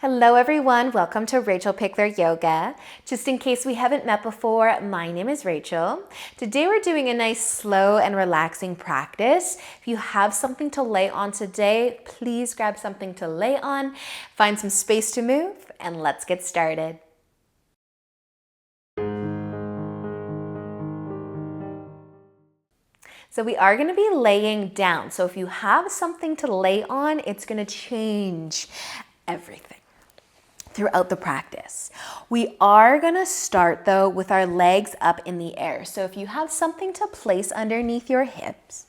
Hello everyone, welcome to Rachel Pichler Yoga. Just in case we haven't met before, my name is Rachel. Today we're doing a nice slow and relaxing practice. If you have something to lay on today, please grab something to lay on, find some space to move, and let's get started. So we are going to be laying down. So if you have something to lay on, it's going to change everything throughout the practice. We are going to start though with our legs up in the air. So if you have something to place underneath your hips,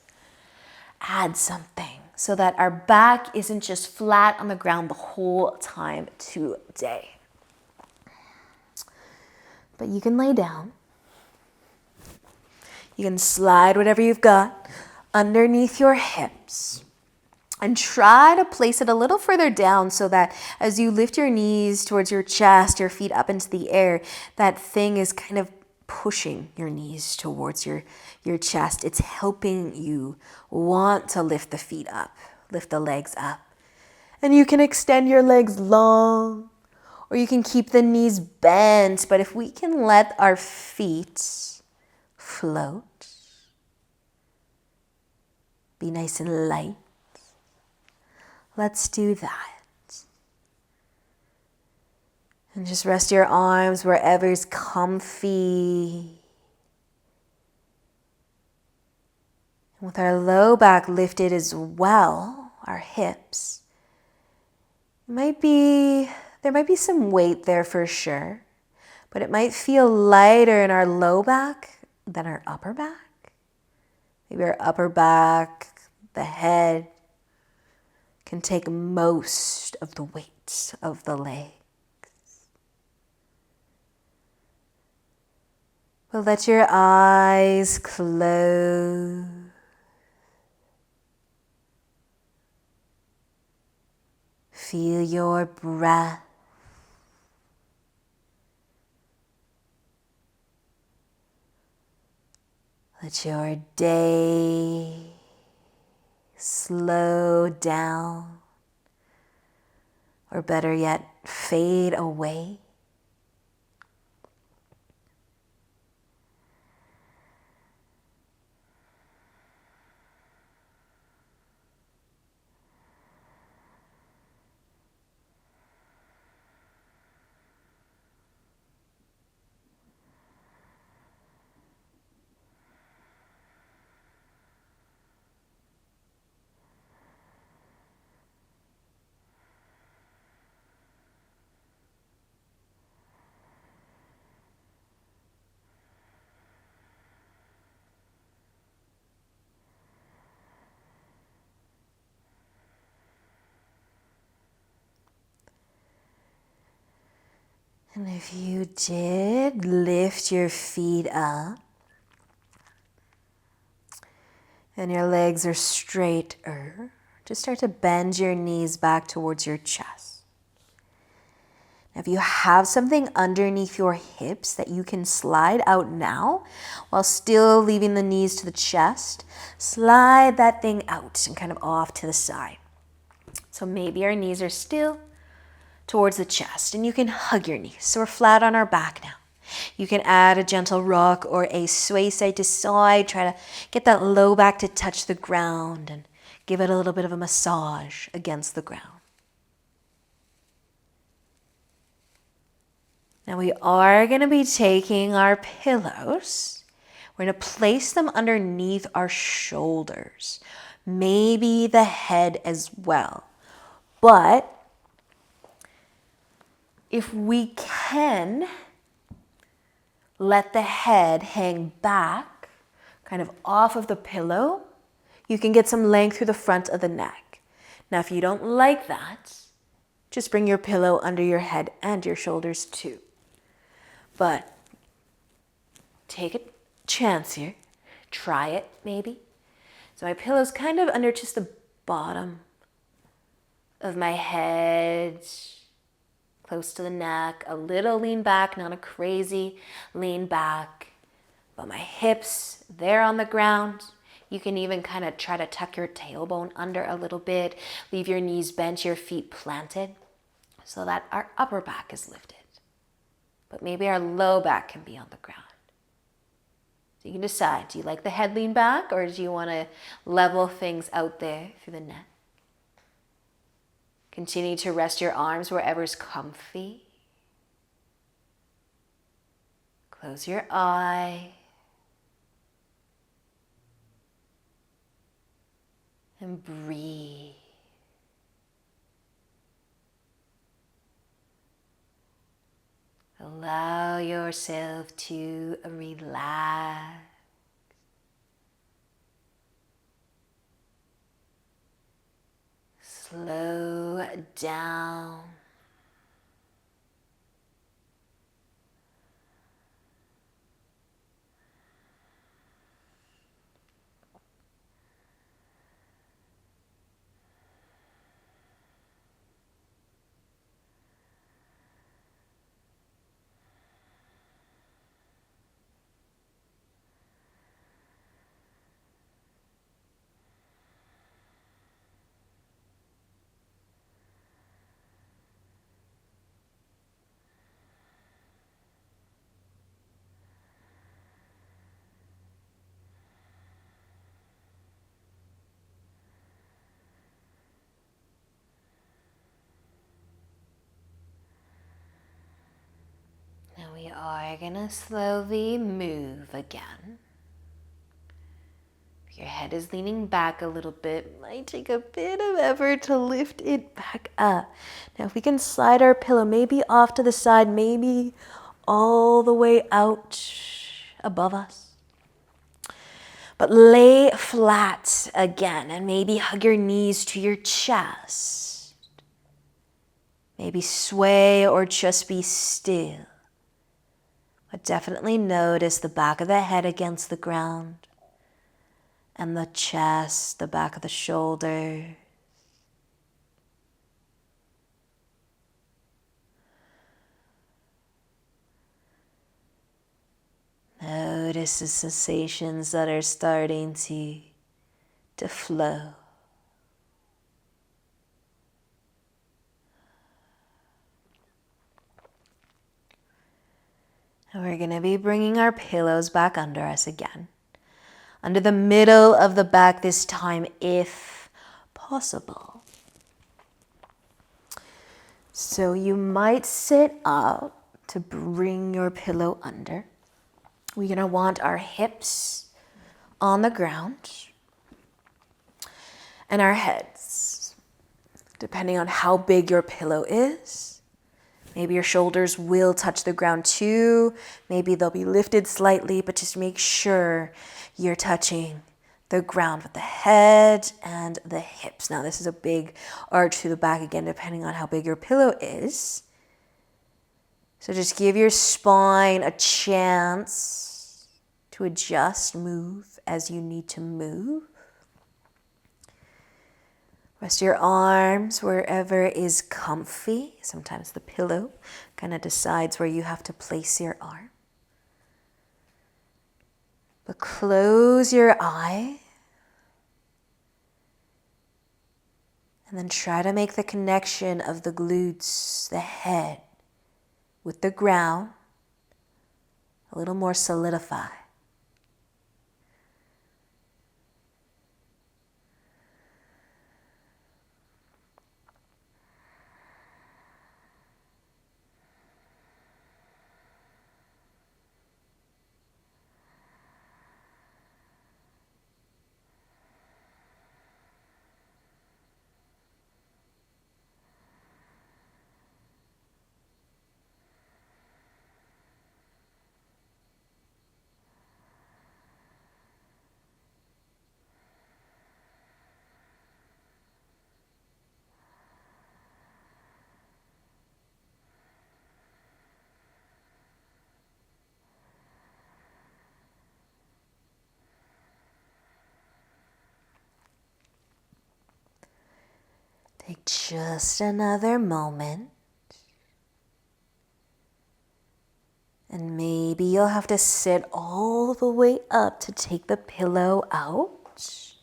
add something so that our back isn't just flat on the ground the whole time today. But you can lay down. You can slide whatever you've got underneath your hips. And try to place it a little further down so that as you lift your knees towards your chest, your feet up into the air, that thing is kind of pushing your knees towards your chest. It's helping you want to lift the feet up, lift the legs up. And you can extend your legs long, or you can keep the knees bent. But if we can let our feet float, be nice and light, let's do that. And just rest your arms wherever's comfy. And with our low back lifted as well, our hips, there might be some weight there for sure, but it might feel lighter in our low back than our upper back. Maybe our upper back, the head, can take most of the weight of the legs. But let your eyes close. Feel your breath. Let your day slow down, or better yet, fade away. And if you did lift your feet up and your legs are straighter, just start to bend your knees back towards your chest. Now, if you have something underneath your hips that you can slide out now while still leaving the knees to the chest, slide that thing out and kind of off to the side. So maybe our knees are still towards the chest, and you can hug your knees. So we're flat on our back now. You can add a gentle rock or a sway side to side. Try to get that low back to touch the ground and give it a little bit of a massage against the ground. Now we are going to be taking our pillows. We're going to place them underneath our shoulders, maybe the head as well. But if we can let the head hang back, kind of off of the pillow, you can get some length through the front of the neck. Now, if you don't like that, just bring your pillow under your head and your shoulders too. But take a chance here. Try it, maybe. So my pillow's kind of under just the bottom of my head, close to the neck, a little lean back, not a crazy lean back, but my hips, they're on the ground. You can even kind of try to tuck your tailbone under a little bit, leave your knees bent, your feet planted. so that our upper back is lifted. But maybe our low back can be on the ground. So you can decide, do you like the head lean back or do you want to level things out there through the neck? Continue to rest your arms wherever's comfy. Close your eye. And breathe. Allow yourself to relax. Slow down. Now we are going to slowly move again. If your head is leaning back a little bit, it might take a bit of effort to lift it back up. Now if we can slide our pillow maybe off to the side, maybe all the way out above us. But lay flat again and maybe hug your knees to your chest. Maybe sway or just be still. But definitely notice the back of the head against the ground and the chest, the back of the shoulders. Notice the sensations that are starting to flow. And we're going to be bringing our pillows back under us again. Under the middle of the back this time, if possible. So you might sit up to bring your pillow under. We're going to want our hips on the ground and our heads, depending on how big your pillow is. Maybe your shoulders will touch the ground too. Maybe they'll be lifted slightly, but just make sure you're touching the ground with the head and the hips. Now this is a big arch to the back again, depending on how big your pillow is. So just give your spine a chance to adjust, move as you need to move. Rest your arms wherever is comfy. Sometimes the pillow kind of decides where you have to place your arm. But close your eye. And then try to make the connection of the glutes, the head, with the ground a little more solidified. Take just another moment. And maybe you'll have to sit all the way up to take the pillow out.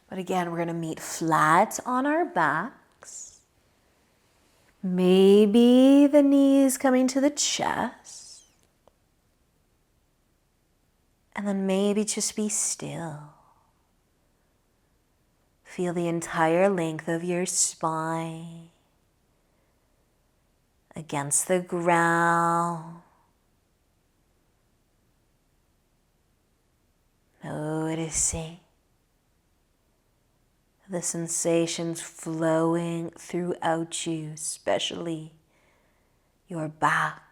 But again, we're going to meet flat on our backs. Maybe the knees coming to the chest. And then maybe just be still. Feel the entire length of your spine against the ground. Noticing the sensations flowing throughout you, especially your back.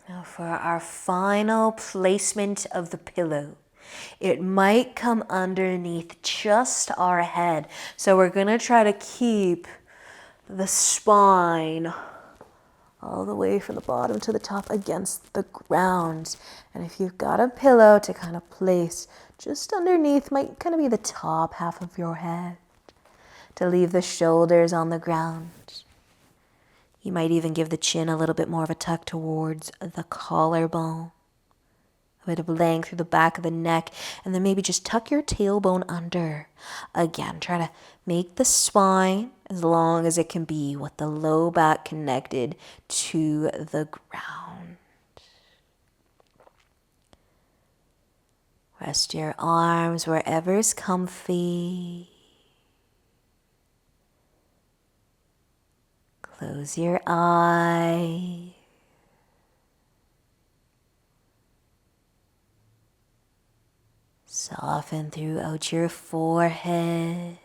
Now for our final placement of the pillow. It might come underneath just our head. So we're going to try to keep the spine all the way from the bottom to the top against the ground. And if you've got a pillow to kind of place just underneath, might kind of be the top half of your head, to leave the shoulders on the ground. You might even give the chin a little bit more of a tuck towards the collarbone. A bit of length through the back of the neck, and then maybe just tuck your tailbone under. Again, try to make the spine as long as it can be with the low back connected to the ground. Rest your arms wherever is comfy. Close your eyes. Soften throughout your forehead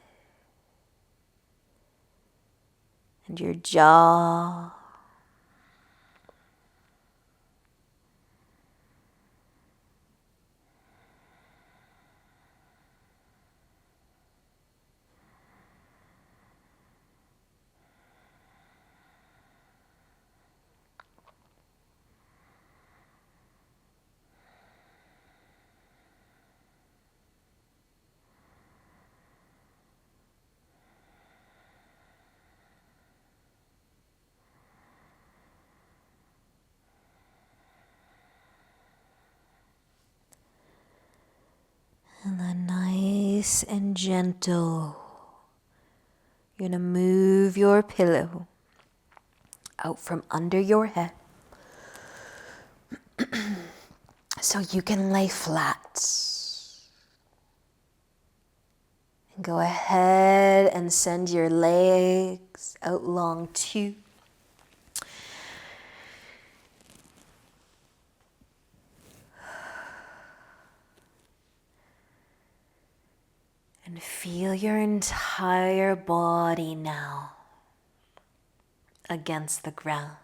and your jaw. And then nice and gentle, you're going to move your pillow out from under your head so you can lay flat. And go ahead and send your legs out long too. And feel your entire body now against the ground.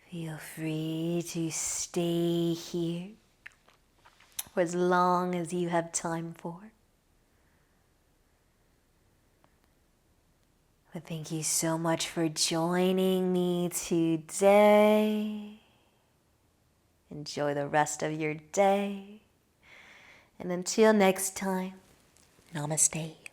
Feel free to stay here for as long as you have time for. But thank you so much for joining me today. Enjoy the rest of your day. And until next time, namaste.